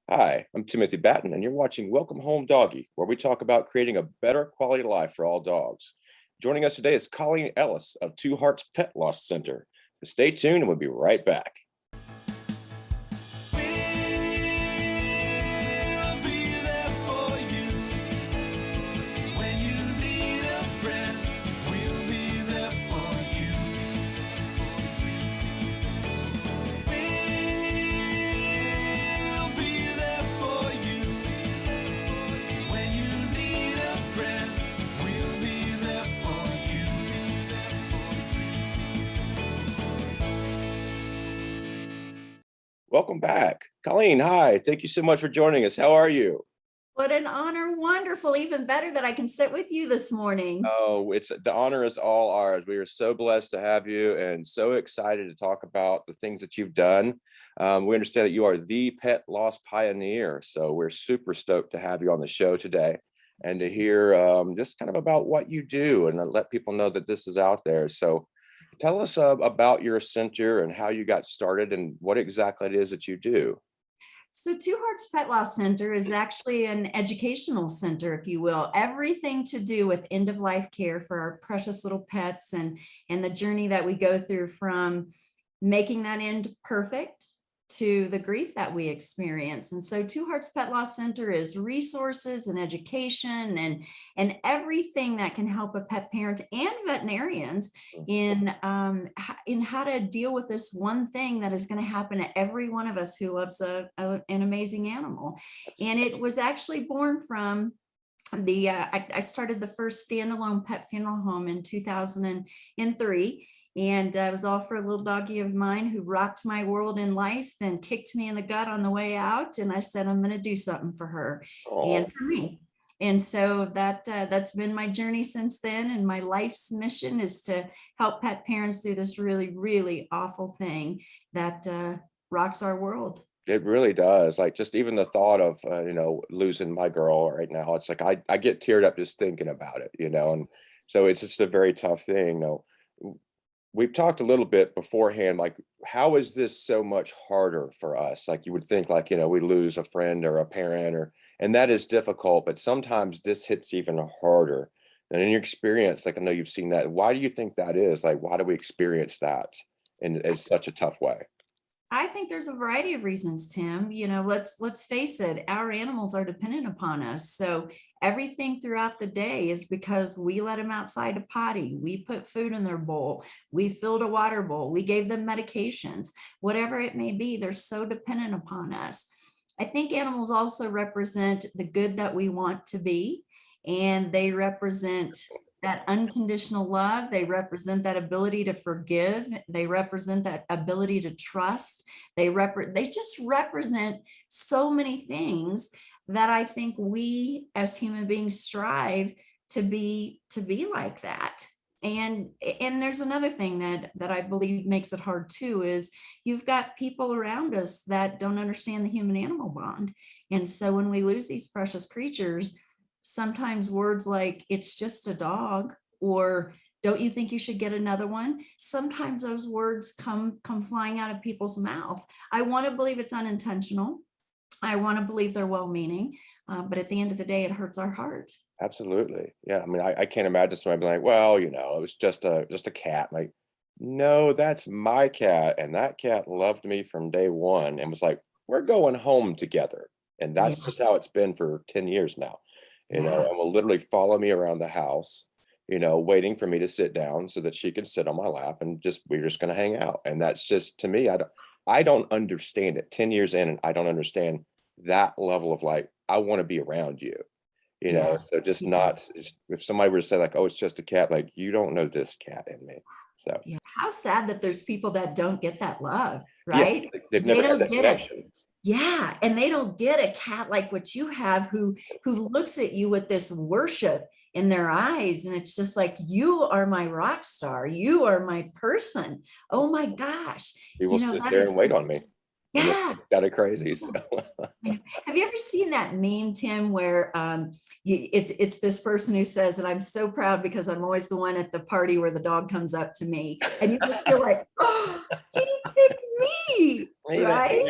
Hi, I'm Timothy Batten, and you're watching Welcome Home Doggy, where we talk about creating a better quality of life for all dogs. Joining us today is Coleen Ellis of Two Hearts Pet Loss Center. Stay tuned, and we'll be right back. We'll be there for you when you need a friend. We'll be there for you. We'll be there for you when you need a friend. We'll be there for you. Welcome back. Colleen, hi. Thank you so much for joining us. How are you? What an honor. Wonderful. Even better that I can sit with you this morning. Oh, it's the honor is all ours. We are so blessed to have you and so excited to talk about the things that you've done. We understand that you are the pet loss pioneer. So we're super stoked to have you on the show today and to hear just kind of about what you do and let people know that this is out there. So tell us about your center and how you got started and what exactly it is that you do. So Two Hearts Pet Loss Center is actually an educational center, if you will. Everything to do with end-of-life care for our precious little pets and the journey that we go through from making that end perfect to the grief that we experience. And so Two Hearts Pet Loss Center is resources and education and everything that can help a pet parent and veterinarians in how to deal with this one thing that is going to happen to every one of us who loves an amazing animal. And it was actually born from I started the first standalone pet funeral home in 2003. And it was all for a little doggy of mine who rocked my world in life and kicked me in the gut on the way out. And I said, I'm going to do something for her and for me. And so that's been my journey since then. And my life's mission is to help pet parents do this really, really awful thing that rocks our world. It really does. Like just even the thought of, losing my girl right now, it's like I get teared up just thinking about it, and so it's just a very tough thing. We've talked a little bit beforehand, like how is this so much harder for us? Like you would think like, we lose a friend or a parent and that is difficult, but sometimes this hits even harder. And in your experience, like I know you've seen that. Why do you think that is? Like, why do we experience that in such a tough way? I think there's a variety of reasons, Tim. Let's face it, our animals are dependent upon us. So everything throughout the day is because we let them outside to potty, we put food in their bowl, we filled a water bowl, we gave them medications, whatever it may be, they're so dependent upon us. I think animals also represent the good that we want to be, and they represent that unconditional love. They represent that ability to forgive. They represent that ability to trust. They just represent so many things that I think we as human beings strive to be like that. And there's another thing that I believe makes it hard too, is you've got people around us that don't understand the human animal bond. And so when we lose these precious creatures, sometimes words like it's just a dog, or don't you think you should get another one? Sometimes those words come flying out of people's mouth. I want to believe it's unintentional. I want to believe they're well-meaning, but at the end of the day, it hurts our heart. Absolutely. Yeah. I mean, I can't imagine somebody being like, well, it was just a cat. Like, no, that's my cat. And that cat loved me from day one and was like, we're going home together. And that's just how it's been for 10 years now. And will literally follow me around the house, waiting for me to sit down so that she can sit on my lap and we're just going to hang out. And that's just, to me, I don't understand it 10 years in, and I don't understand that level of like, I want to be around you, so just not, if somebody were to say like, oh, it's just a cat, like you don't know this cat in me. So how sad that there's people that don't get that love, right? Yeah, they've never had that connection. Yeah, and they don't get a cat like what you have who looks at you with this worship in their eyes, and it's just like, you are my rock star, you are my person. Oh my gosh. He will sit there and wait on me. Yeah. It's kind of crazy. So. Have you ever seen that meme, Tim, where it's this person who says that I'm so proud because I'm always the one at the party where the dog comes up to me, and you just feel like, oh, he picked me, right?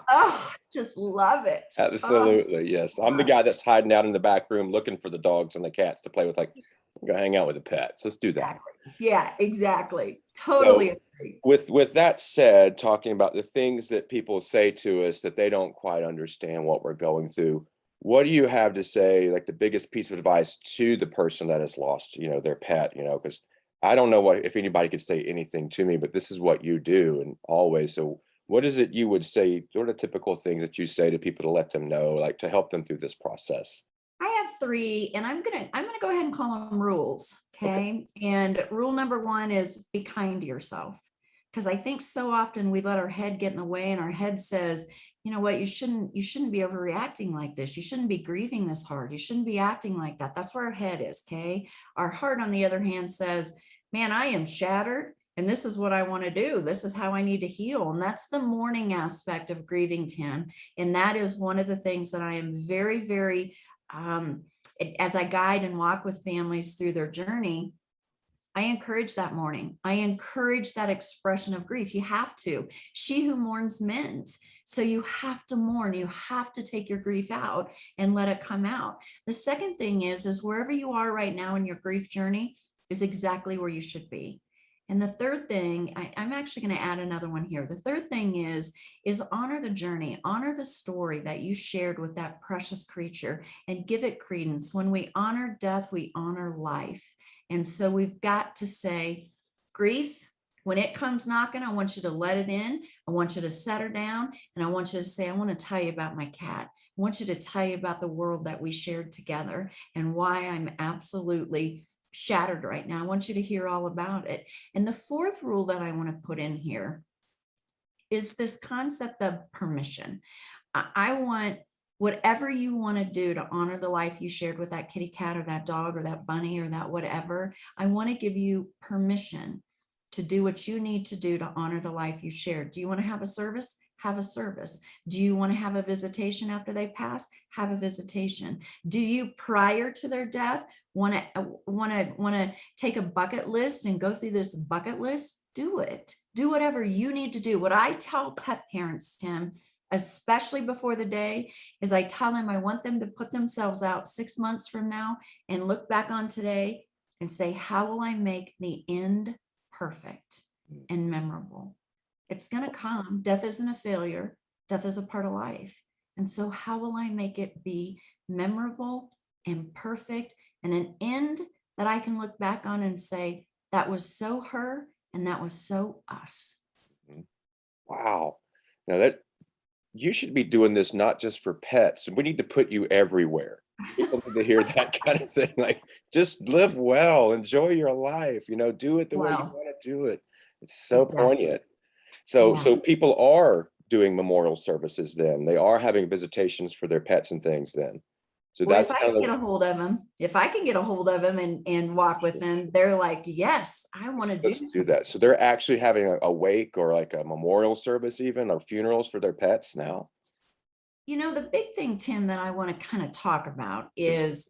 Oh, just love it. Oh, Absolutely, yes. I'm the love guy that's hiding out in the back room looking for the dogs and the cats to play with, like, "I'm gonna hang out with the pets. Let's do that." exactly. Yeah, exactly. Totally So, agree. with that said, talking about the things that people say to us that they don't quite understand what we're going through, what do you have to say, like, the biggest piece of advice to the person that has lost, their pet, because I don't know what if anybody could say anything to me, but this is what you do and always. So what is it you would say? What are the typical things that you say to people to let them know, like to help them through this process? I have three, and I'm gonna go ahead and call them rules. Okay. Okay. And rule number one is be kind to yourself. Because I think so often we let our head get in the way, and our head says, you know what, you shouldn't be overreacting like this. You shouldn't be grieving this hard. You shouldn't be acting like that. That's where our head is. Okay. Our heart, on the other hand, says, man, I am shattered. And this is what I want to do. This is how I need to heal. And that's the mourning aspect of grieving, Tim. And that is one of the things that I am very, very as I guide and walk with families through their journey, I encourage that mourning. I encourage that expression of grief. You have to. She who mourns mends. So you have to mourn. You have to take your grief out and let it come out. The second thing is wherever you are right now in your grief journey is exactly where you should be. And the third thing, I'm actually going to add another one here. The third thing is honor the journey, honor the story that you shared with that precious creature and give it credence. When we honor death, we honor life. And so we've got to say, grief, when it comes knocking, I want you to let it in. I want you to set her down. And I want you to say, I want to tell you about my cat. I want you to tell you about the world that we shared together and why I'm absolutely shattered right now. I want you to hear all about it. And the fourth rule that I want to put in here is this concept of permission. I want whatever you want to do to honor the life you shared with that kitty cat or that dog or that bunny or that whatever. I want to give you permission to do what you need to do to honor the life you shared. Do you want to have a service? Have a service. Do you want to have a visitation after they pass? Have a visitation. Do you, prior to their death, want to take a bucket list and go through this bucket list? Do it. Do whatever you need to do. What I tell pet parents, Tim, especially before the day, is I tell them I want them to put themselves out 6 months from now and look back on today and say, how will I make the end perfect and memorable? It's going to come. Death isn't a failure. Death is a part of life. And so how will I make it be memorable and perfect and an end that I can look back on and say, that was so her and that was so us. Mhm. Wow. Now that you should be doing this not just for pets. We need to put you everywhere. People need to hear that kind of thing. Like, just live well, enjoy your life, do it the way you Well, want to do it. It's so exactly. poignant. So Yeah. so people are doing memorial services then. They are having visitations for their pets and things then. So Well, if that's I kind can of get a hold of them, if I can get a hold of them and walk with them, they're like, yes, I want to do let's do some. that. So they're actually having a wake or like a memorial service even or funerals for their pets now. The big thing, Tim, that I want to kind of talk about is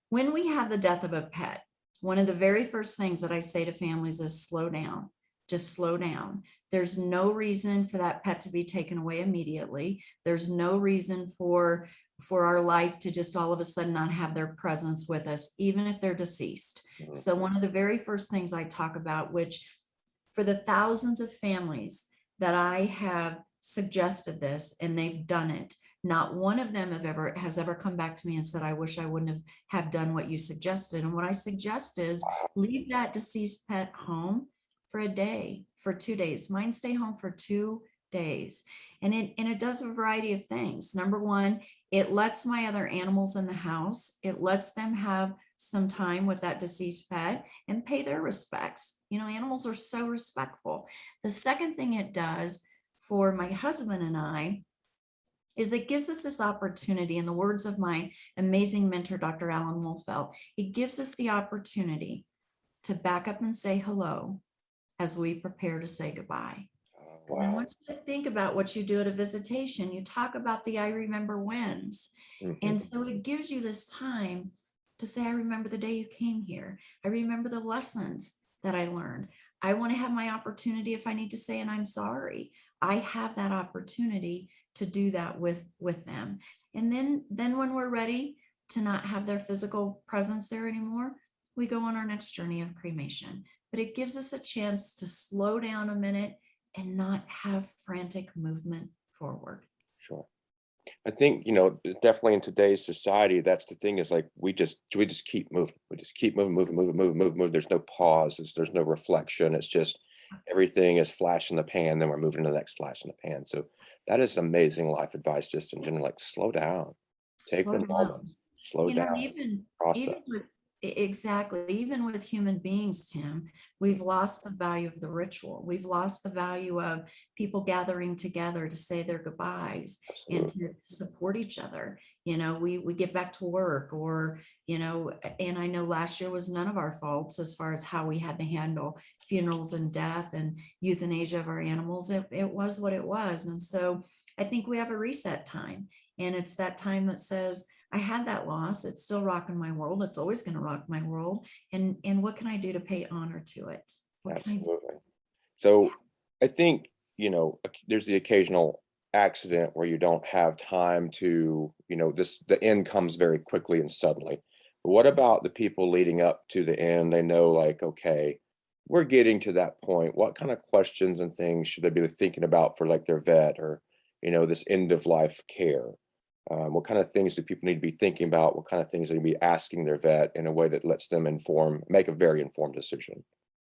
when we have the death of a pet, one of the very first things that I say to families is slow down, just slow down. There's no reason for that pet to be taken away immediately. There's no reason for our life to just all of a sudden not have their presence with us, even if they're deceased. Mhm. So one of the very first things I talk about, which for the thousands of families that I have suggested this and they've done it, not one of them has ever come back to me and said, I wish I wouldn't have done what you suggested. And what I suggest is leave that deceased pet home for a day, for 2 days. Mine stay home for 2 days. And it does a variety of things. Number one, it lets my other animals in the house, it lets them have some time with that deceased pet and pay their respects. Animals are so respectful. The second thing it does for my husband and I is it gives us this opportunity, in the words of my amazing mentor, Dr. Alan Wolfelt, it gives us the opportunity to back up and say hello as we prepare to say goodbye. Oh, Because I wow. want you to think about what you do at a visitation. You talk about the I remember whens. And Mhm. so it gives you this time to say, I remember the day you came here. I remember the lessons that I learned. I want to have my opportunity if I need to say, and I'm sorry. I have that opportunity to do that with them. And then when we're ready to not have their physical presence there anymore, we go on our next journey of cremation. But it gives us a chance to slow down a minute and not have frantic movement forward. Sure. I think, definitely in today's society, that's the thing is like we just keep moving. We just keep moving, moving, moving, moving, moving, moving. There's no pause. There's no reflection. It's just everything is flash in the pan, then we're moving to the next flash in the pan. So that is amazing life advice just in general, like slow down, take Slow the moment, down. slow down, Even process. with exactly, even with human beings, Tim, we've lost the value of the ritual. We've lost the value of people gathering together to say their goodbyes and Absolutely. to support each other. We get back to work, or and I know last year was none of our faults as far as how we had to handle funerals and death and euthanasia of our animals. It was what it was. And so I think we have a reset time. And it's that time that says, I had that loss. It's still rocking my world. It's always going to rock my world. And what can I do to pay honor to it? What can I do? Absolutely. So I think, there's the occasional accident where you don't have time to, the end comes very quickly and suddenly. But what about the people leading up to the end? They know, like, okay, we're getting to that point. What kind of questions and things should they be thinking about for like their vet or, this end of life care? What kind of things do people need to be thinking about? What kind of things they need to be asking their vet in a way that lets them make a very informed decision?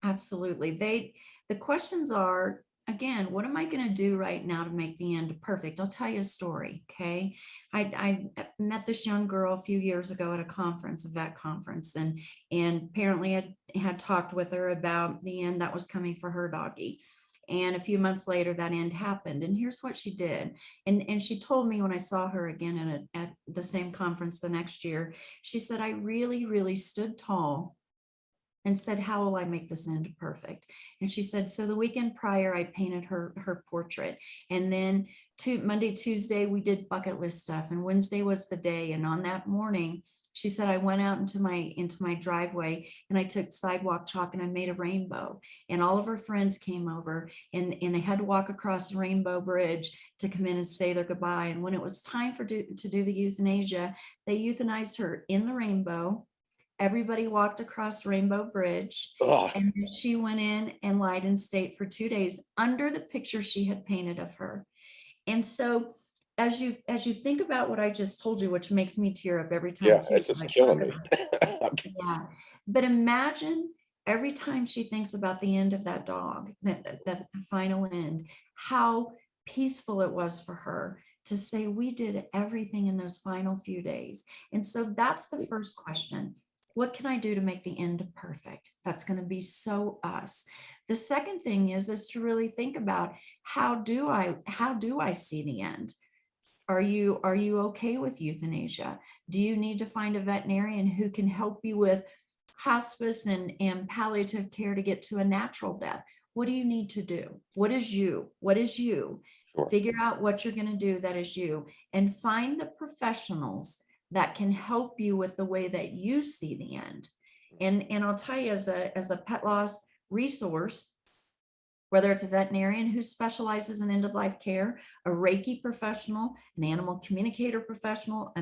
Absolutely. The questions are, again, what am I going to do right now to make the end perfect? I'll tell you a story. Okay. I met this young girl a few years ago at a conference, a vet conference, and apparently I had talked with her about the end that was coming for her doggy. And a few months later, that end happened. And here's what she did. And she told me when I saw her again at the same conference the next year, she said, I really, really stood tall and said, how will I make this end perfect? And she said, so the weekend prior, I painted her portrait. And then Monday, Tuesday, we did bucket list stuff. And Wednesday was the day. And on that morning, she said, I went out into my driveway and I took sidewalk chalk and I made a rainbow. And all of her friends came over and they had to walk across the Rainbow Bridge to come in and say their goodbye. And when it was time to do the euthanasia, they euthanized her in the rainbow. Everybody walked across Rainbow Bridge, Oh, and then she went in and lied in state for 2 days under the picture she had painted of her. And so as you think about what I just told you, which makes me tear up every time yeah, too, it's when just I killing talk me. about it. Yeah. But imagine every time she thinks about the end of that dog, that the final end, how peaceful it was for her to say, we did everything in those final few days. And so that's the first question. What can I do to make the end perfect? That's going to be so us. The second thing is to really think about, how do I see the end? Are you okay with euthanasia? Do you need to find a veterinarian who can help you with hospice and palliative care to get to a natural death? What do you need to do? What is you? What is you? Sure. Figure out what you're going to do that is you, and find the professionals that can help you with the way that you see the end. And I'll tell you, as a pet loss resource, whether it's a veterinarian who specializes in end of life care, a Reiki professional, an animal communicator professional,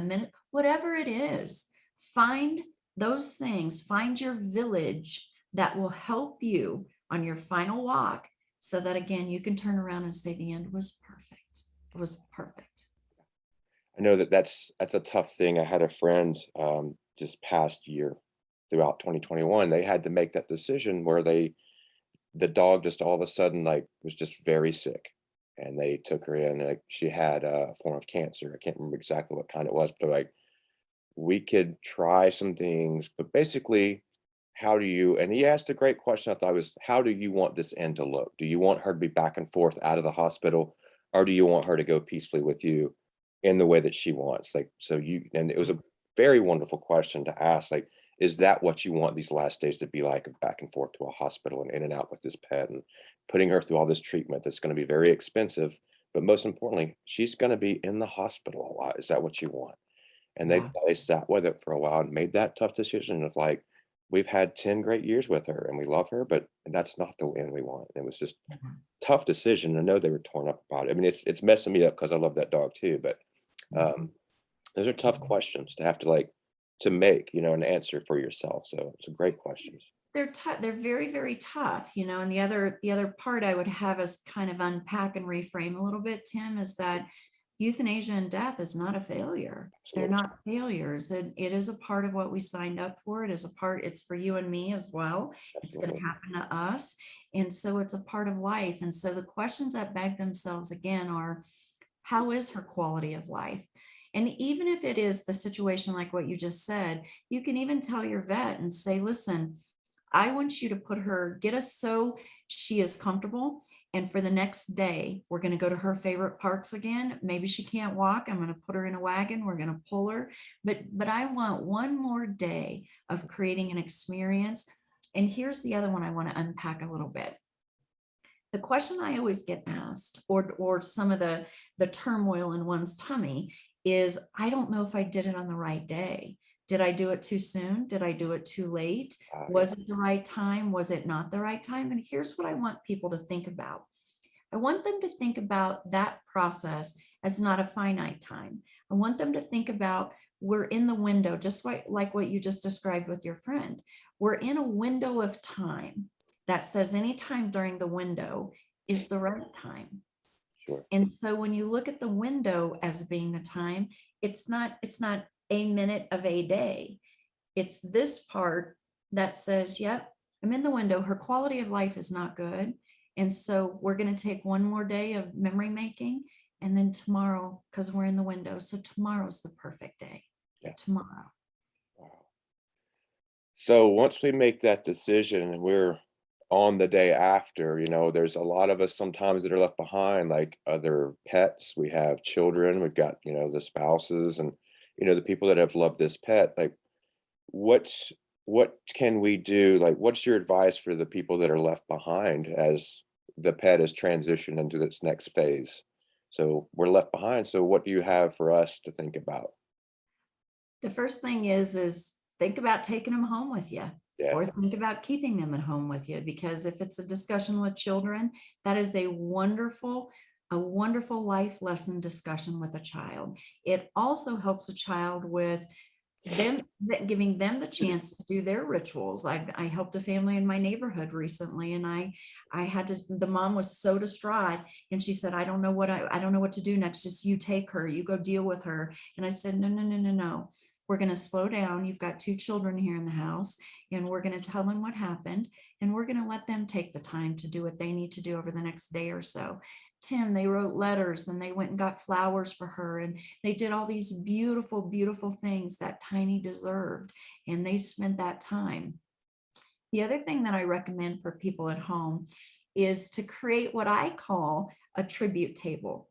whatever it is, find those things, find your village that will help you on your final walk, so that again, you can turn around and say the end was perfect. It was perfect. I know that that's a tough thing. I had a friend just past year throughout 2021, they had to make that decision where the dog just all of a sudden like was just very sick. And they took her in, like she had a form of cancer. I can't remember exactly what kind it was, but like we could try some things, but basically, how do you, and he asked a great question I thought was, how do you want this end to look? Do you want her to be back and forth out of the hospital, or do you want her to go peacefully with you in the way that she wants? Like, so and it was a very wonderful question to ask. Like, is that what you want these last days to be like, of back and forth to a hospital and in and out with this pet and putting her through all this treatment that's going to be very expensive? But most importantly, she's going to be in the hospital a lot. Is that what you want? And Yeah. they sat with it for a while and made that tough decision of like, we've had 10 great years with her and we love her, but that's not the end we want. It was just Mhm. tough decision. I know they were torn up about it. I mean, it's messing me up because I love that dog too, but um, Mhm. those are tough questions to have to like to make, an answer for yourself. So it's a great questions. They're tough. They're very, very tough, and the other part I would have us kind of unpack and reframe a little bit, Tim, is that euthanasia and death is not a failure. They're Absolutely. not failures. It is a part of what we signed up for. It is a part, it's for you and me as well. It's going to Absolutely. happen to us. And so it's a part of life. And so the questions that beg themselves again are, how is her quality of life? And even if it is the situation like what you just said, you can even tell your vet and say, listen, I want you to get us so she is comfortable. And for the next day, we're going to go to her favorite parks again. Maybe she can't walk. I'm going to put her in a wagon. We're going to pull her. But I want one more day of creating an experience. And here's the other one I want to unpack a little bit. The question I always get asked, or some of the turmoil in one's tummy is, I don't know if I did it on the right day. Did I do it too soon? Did I do it too late? Yeah. Was it the right time? Was it not the right time? And here's what I want people to think about. I want them to think about that process as not a finite time. I want them to think about, we're in the window, just like what you just described with your friend. We're in a window of time that says any time during the window is the right time. Sure. And so when you look at the window as being the time, it's not a minute of a day. It's this part that says, yep, I'm in the window. Her quality of life is not good. And so we're going to take one more day of memory making. And then tomorrow, because we're in the window. So tomorrow's the perfect day. Yeah. Tomorrow. Wow. So once we make that decision and we're on the day after, there's a lot of us sometimes that are left behind, like other pets. We have children, we've got, the spouses and, the people that have loved this pet. Like, what's what can we do? Like, what's your advice for the people that are left behind as the pet is transitioned into its next phase? So we're left behind. So what do you have for us to think about? The first thing is think about taking them home with you, Yeah. or think about keeping them at home with you, because if it's a discussion with children, that is a wonderful life lesson discussion with a child. It also helps a child with them, giving them the chance to do their rituals. I helped a family in my neighborhood recently, and I had to, the mom was so distraught, and she said, I don't know what to do next. Just you take her, you go deal with her. And I said, no, no, no, no, no. We're going to slow down. You've got two children here in the house, and we're going to tell them what happened, and we're going to let them take the time to do what they need to do over the next day or so. Tim, they wrote letters and they went and got flowers for her, and they did all these beautiful, beautiful things that Tiny deserved, and they spent that time. The other thing that I recommend for people at home is to create what I call a tribute table.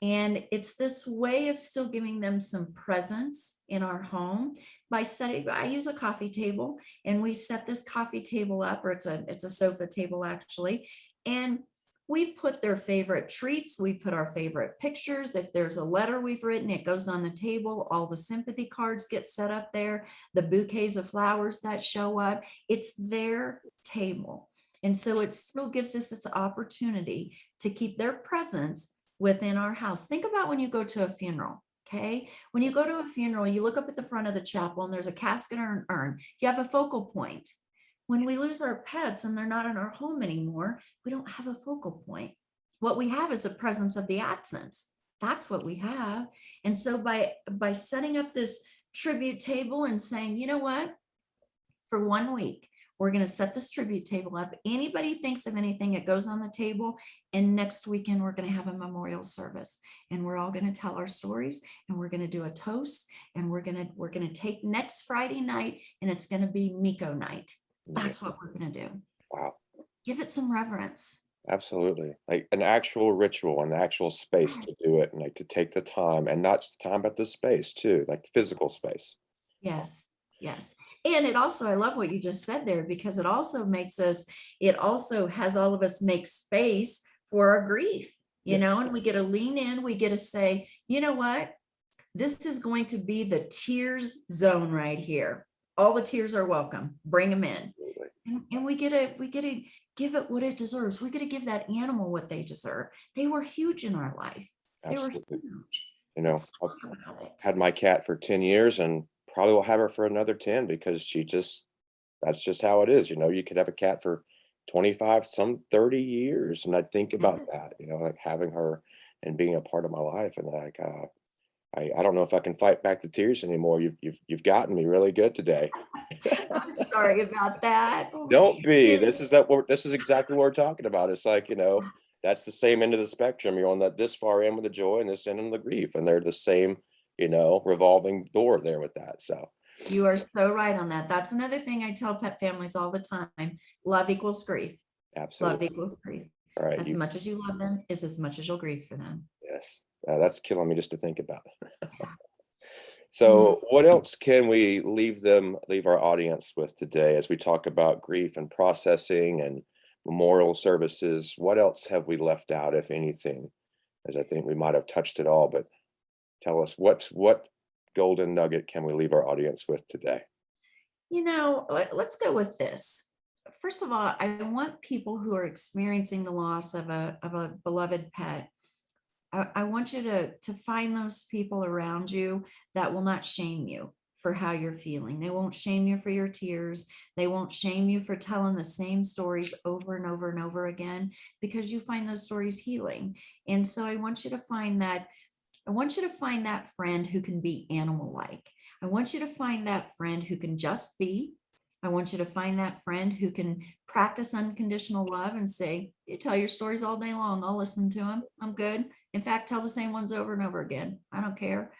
And it's this way of still giving them some presence in our home by setting, I use a coffee table, and we set this coffee table up, or it's a sofa table actually. And we put their favorite treats, we put our favorite pictures. If there's a letter we've written, it goes on the table. All the sympathy cards get set up there, the bouquets of flowers that show up. It's their table. And so it still gives us this opportunity to keep their presence within our house. Think about when you go to a funeral. Okay. When you go to a funeral, you look up at the front of the chapel and there's a casket or an urn. You have a focal point. When we lose our pets and they're not in our home anymore, we don't have a focal point. What we have is the presence of the absence. That's what we have. And so by setting up this tribute table and saying, you know what, for 1 week, we're going to set this tribute table up. Anybody thinks of anything, it goes on the table. And next weekend, we're going to have a memorial service, and we're all going to tell our stories, and we're going to do a toast, and we're going to take next Friday night, and it's going to be Miko night. That's what we're going to do. Wow. Give it some reverence. Absolutely. Like an actual ritual, an actual space to do it, and like to take the time, and not just the time, but the space too, like physical space. Yes, yes. And it also, I love what you just said there, because it also has all of us make space for our grief, Yeah. and we get to lean in, we get to say, you know what? This is going to be the tears zone right here. All the tears are welcome. Bring them in. Absolutely. And we get to give it what it deserves. We get to give that animal what they deserve. They were huge in our life. They were Absolutely. huge. You know, Let's I've talk about it. had my cat for 10 years and probably will have her for another 10 because that's just how it is. You know, you could have a cat for 25, some 30 years. And I think about Yes. that, you know, like having her and being a part of my life. And like, I don't know if I can fight back the tears anymore. You've gotten me really good today. I'm sorry about that. Don't be. It- This is exactly what we're talking about. It's like, you know, that's the same end of the spectrum. You're on that this far end with the joy and this end of the grief. And they're the same, you know, revolving door there with that. So You are so right on that. That's another thing I tell pet families all the time. Love equals grief. Love absolutely. equals grief. All right. As much as you love them is as much as you'll grieve for them. Yes. That's killing me just to think about. Mhm. So what else can we leave our audience with today as we talk about grief and processing and memorial services? What else have we left out, if anything? As I think we might have touched it all, but tell us what golden nugget can we leave our audience with today? You know, let's go with this. First of all, I want people who are experiencing the loss of a beloved pet. I want you to find those people around you that will not shame you for how you're feeling. They won't shame you for your tears. They won't shame you for telling the same stories over and over and over again, because you find those stories healing. And so I want you to find that. I want you to find that friend who can be animal-like. I want you to find that friend who can just be. I want you to find that friend who can practice unconditional love and say, you tell your stories all day long. I'll listen to them. I'm good. In fact, tell the same ones over and over again. I don't care.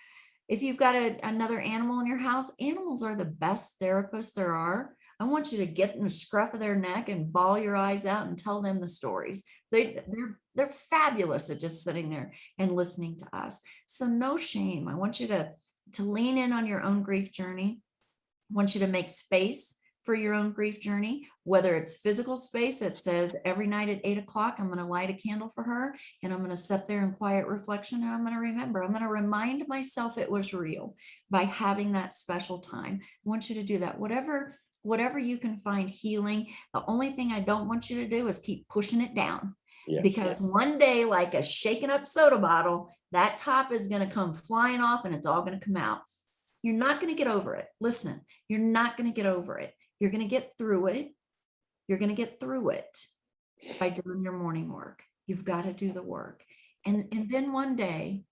If you've got another animal in your house, animals are the best therapists there are. I want you to get in the scruff of their neck and bawl your eyes out and tell them the stories. They're fabulous at just sitting there and listening to us. So no shame. I want you to lean in on your own grief journey. I want you to make space for your own grief journey, whether it's physical space that says every night at 8 o'clock, I'm going to light a candle for her and I'm going to sit there in quiet reflection and I'm going to remember, I'm going to remind myself it was real by having that special time. I want you to do that. Whatever you can find healing. The only thing I don't want you to do is keep pushing it down. Yes. Because one day, like a shaken up soda bottle, that top is going to come flying off and it's all going to come out. You're not going to get over it. Listen, you're not going to get over it. You're going to get through it. You're going to get through it by doing your morning work. You've got to do the work. And then one day,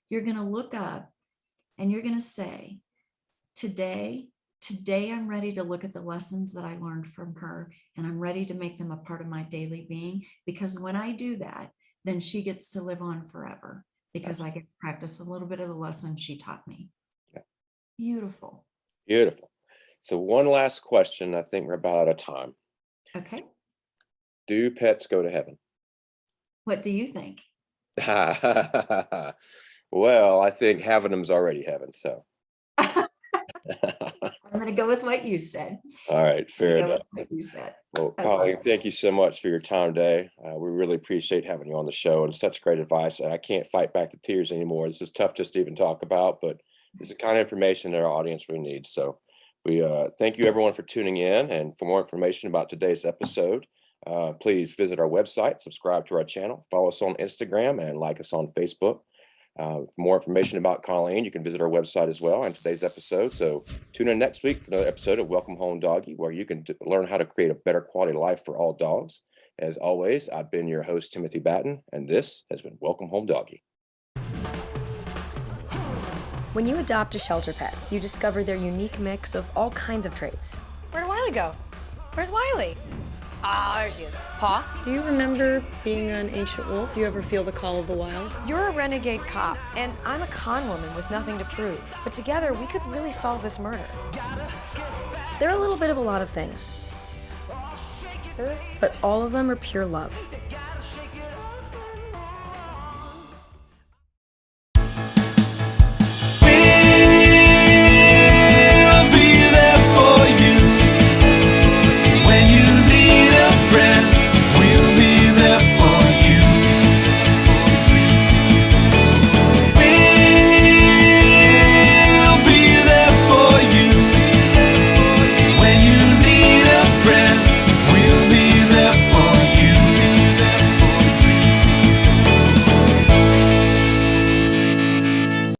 you're going to look up and you're going to say, today I'm ready to look at the lessons that I learned from her and I'm ready to make them a part of my daily being, because when I do that, then she gets to live on forever because I get to practice a little bit of the lessons she taught me. Yeah. Beautiful. Beautiful. So one last question. I think we're about out of time. Okay. Do pets go to heaven? What do you think? Well, I think having them's already heaven. So. I'm going to go with what you said. All right, fair Go with enough. what you said. Well, I love Coleen, it. thank you so much for your time today. We really appreciate having you on the show and such great advice. And I can't fight back the tears anymore. This is tough just to even talk about, but it's the kind of information that our audience really needs. So we thank you everyone for tuning in. And for more information about today's episode, please visit our website, subscribe to our channel, follow us on Instagram, and like us on Facebook. For more information about Coleen, you can visit our website as well and today's episode. So tune in next week for another episode of Welcome Home Doggy, where you can learn how to create a better quality life for all dogs. As always, I've been your host, Timothy Batten, and this has been Welcome Home Doggy. When you adopt a shelter pet, you discover their unique mix of all kinds of traits. Where'd Wiley go? Where's Wiley? Ah, there she is. Paw, Do you remember being an ancient wolf? Do you ever feel the call of the wild? you're a renegade cop, and I'm a con woman with nothing to prove. But together, we could really solve this murder. They're a little bit of a lot of things, but all of them are pure love.